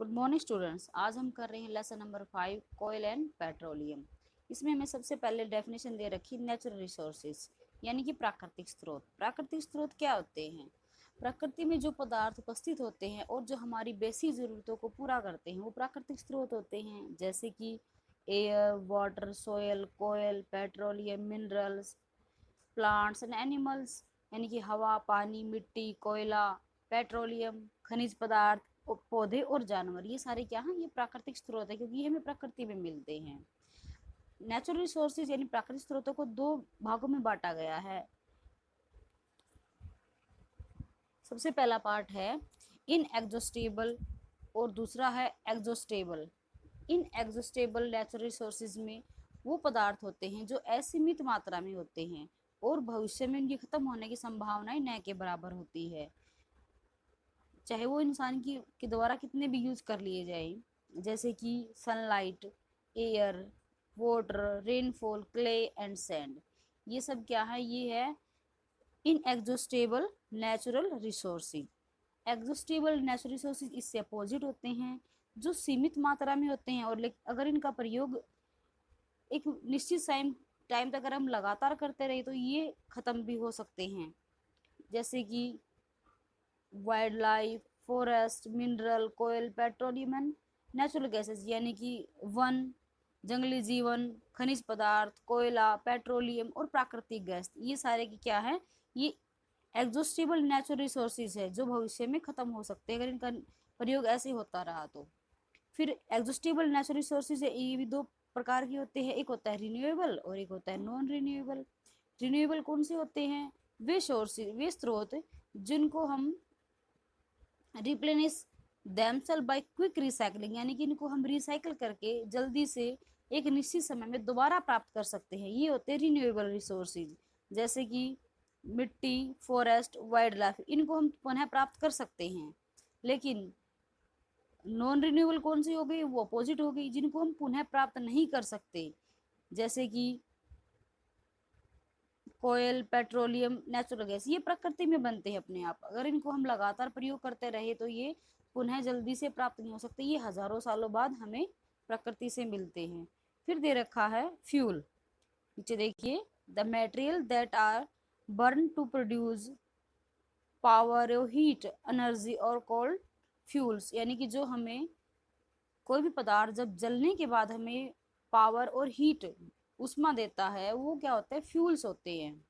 Good morning students. आज हम कर रहे हैं lesson number 5 coal and petroleum. इसमें हमें सबसे पहले डेफिनेशन दे रखी नेचुरल रिसोर्सेज यानी कि प्राकृतिक स्रोत। प्राकृतिक स्रोत क्या होते हैं? प्रकृति में जो पदार्थ उपस्थित होते हैं और जो हमारी बेसिक ज़रूरतों को पूरा करते हैं वो प्राकृतिक स्रोत होते हैं, जैसे कि air, water, soil, coal, petroleum, minerals, plants and animals यानी कि हवा, पानी, मिट्टी, कोयला, पेट्रोलियम, खनिज पदार्थ, पौधे और जानवर। ये सारे क्या हैं? ये प्राकृतिक स्रोत है, क्योंकि ये हमें प्रकृति में मिलते हैं। नेचुरल रिसोर्सेज यानी प्राकृतिक स्रोतों को दो भागों में बांटा गया है। सबसे पहला पार्ट है इनएग्जॉस्टेबल और दूसरा है एग्जॉस्टेबल। इनएग्जॉस्टेबल नेचुरल रिसोर्सेज में वो पदार्थ होते हैं जो असीमित मात्रा में होते हैं और भविष्य में उनके खत्म होने की संभावनाएं न के बराबर होती है, चाहे वो इंसान की के द्वारा कितने भी यूज कर लिए जाए, जैसे कि sunlight, air, water, rainfall, clay and sand. ये सब क्या है? ये है inexhaustible natural resources. Exhaustible natural resources इससे अपोजिट होते हैं, जो सीमित मात्रा में होते हैं और अगर इनका प्रयोग एक निश्चित टाइम तक अगर हम लगातार करते रहे तो ये खत्म भी हो सकते हैं, जैसे कि wildlife, forest, mineral, coal, petroleum and natural gases यानी कि वन, जंगली जीवन, खनिज पदार्थ, कोयला, पेट्रोलियम और प्राकृतिक गैस। ये सारे की क्या है? ये एग्जॉस्टेबल नेचुरल रिसोर्सेज है जो भविष्य में खत्म हो सकते हैं अगर इनका प्रयोग ऐसे होता रहा तो। फिर एग्जॉस्टेबल नेचुरल रिसोर्सेज है, ये भी दो प्रकार के होते हैं, एक होता है रिन्यूएबल और एक होता है नॉन रिन्यूएबल। रिन्यूएबल कौन से होते हैं? वे सोर्सेज, वे स्रोत जिनको हम replenish themselves by quick recycling यानी कि इनको हम रिसाइकल करके जल्दी से एक निश्चित समय में दोबारा प्राप्त कर सकते हैं। ये होते हैं रिन्यूएबल रिसोर्सेज, जैसे कि मिट्टी, फॉरेस्ट, वाइल्ड लाइफ, इनको हम पुनः प्राप्त कर सकते हैं। लेकिन नॉन रिन्यूएबल कौन सी हो गई? वो अपोजिट हो गई, जिनको हम पुनः प्राप्त नहीं कर सकते, जैसे कि कोयल, पेट्रोलियम, नेचुरल गैस। ये प्रकृति में बनते हैं अपने आप, अगर इनको हम लगातार प्रयोग करते रहे तो ये पुनः जल्दी से प्राप्त नहीं हो सकते, ये हजारों सालों बाद हमें प्रकृति से मिलते हैं। फिर दे रखा है फ्यूल, नीचे देखिए, the material that are burn to produce power और हीट एनर्जी और कॉल्ड फ्यूल्स यानी कि जो हमें कोई भी पदार्थ जब जलने के बाद हमें पावर और हीट, उष्मा देता है, वो क्या होता है? फ्यूल्स होते हैं।